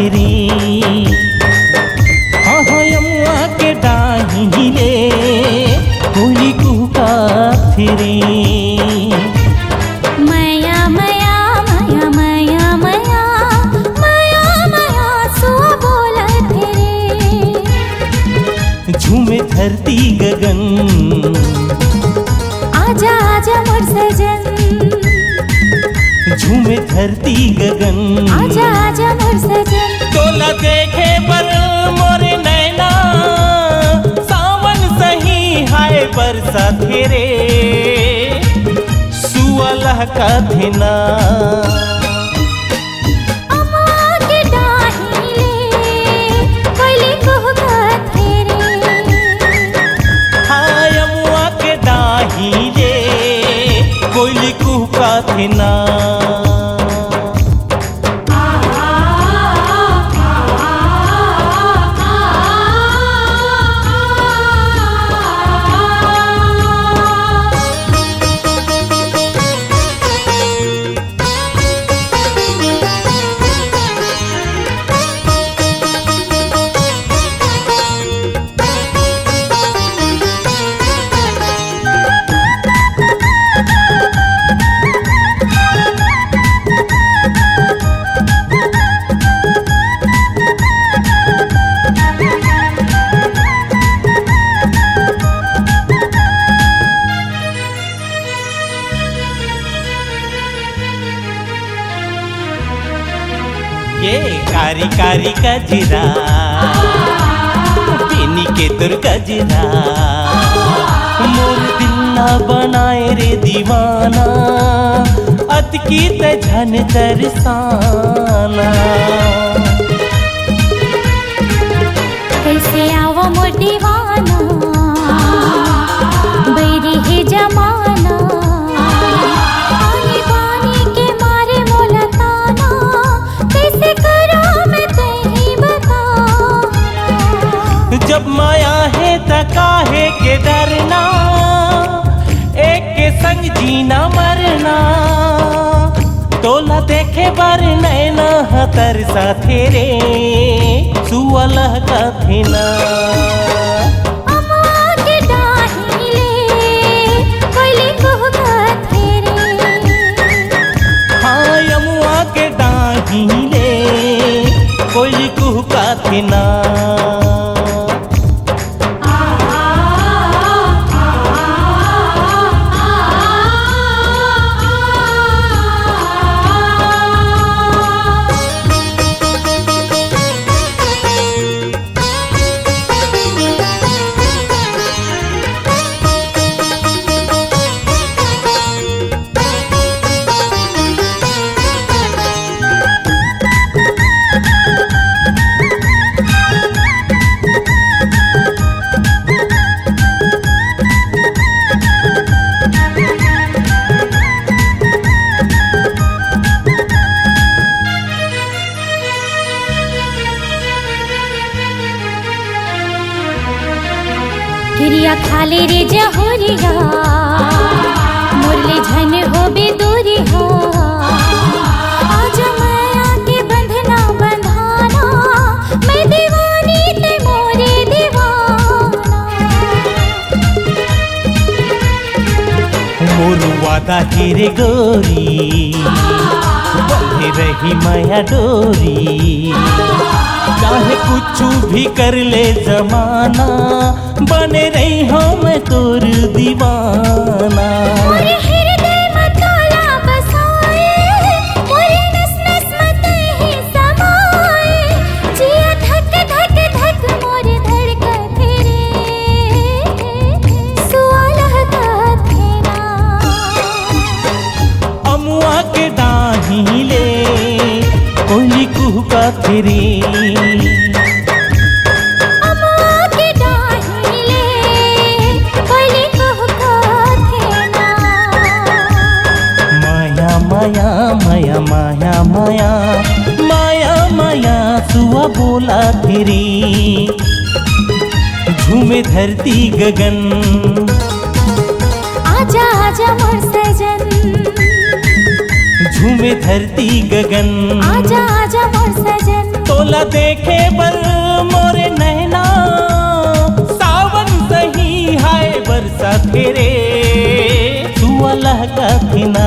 फिरी। हाँ हाँ यमुआ के डाही ले कोयली कुहका फिरी। मया मया मया मया मया मया मया सुआ बोला तेरे। झूमे धरती गगन आजा आजा मोर सजन। झूमे धरती गगन आजा आजा मोर सजन। तोला देखे पर मोरे नैना सावन सही हाय बरसा तेरे। सुअलह का थिना अम्मा के डाही ले कोयली कुहका तेरे। हाँ यमुआ के डाही ले कोयली कुहका थिना। ये कारी कारी गजरा पीनी के तुर गजरा मोर दिल ना बनाए रे दीवाना अतकी ते झन तरसाना। कैसे आवा मोर दीवाना बैरी है जमाना। पानी पानी के मारे मोला ताना कैसे करा मैं तेही बताना। जब माया है त काहे के डरना एक के संग जीना मरना। तोला देखे बर नैना तरसा तेरे सुअलह का थिना। अम्मा के डाही ले कोयली कुहका तेरे। हाँ यमुआ के डाही ले कोयली कुहका थिना। गिरिया खाले रे जहोरिया मुरली झन हो बेदूरिया। आजा माया के बंधना बंधाना मैं दीवानी ते मोरे दीवाना। मोर वादा हेरे गोरी बंधे रही माया डोरी। चाहे कुछ भी कर ले जमाना बने रही हूँ मैं तोर दीवाना। मोरे हृदय में ताला बसाए मोरे नस नस में तेही समाए। जिया धक धक धक मोरे धड़कन तेरे सुअलह का थिना। अमुआ के डाही ले कोयली कुहका फिरी। माया माया माया माया माया माया सुआ बोला तेरी। झूमे धरती गगन आजा आजा मोर सजन। झूमे झूमे धरती गगन। आजा आजा मोर सजन, तोला देखे बल मोरे नैना, सावन सही हाय बरसा फेरे तू अल्लाह का थिना।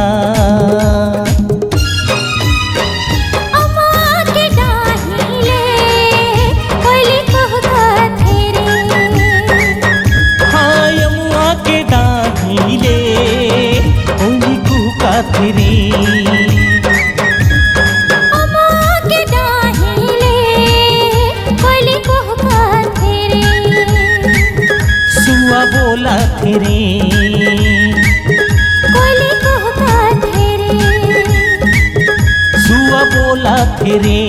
अम्मा के डाहिले कोयली कुहका तेरे। हाँ यमुआ के डाहिले कोयली कुहका तेरे। बोला तेरे कोयली कुहका तेरे। सुआ बोला तेरे।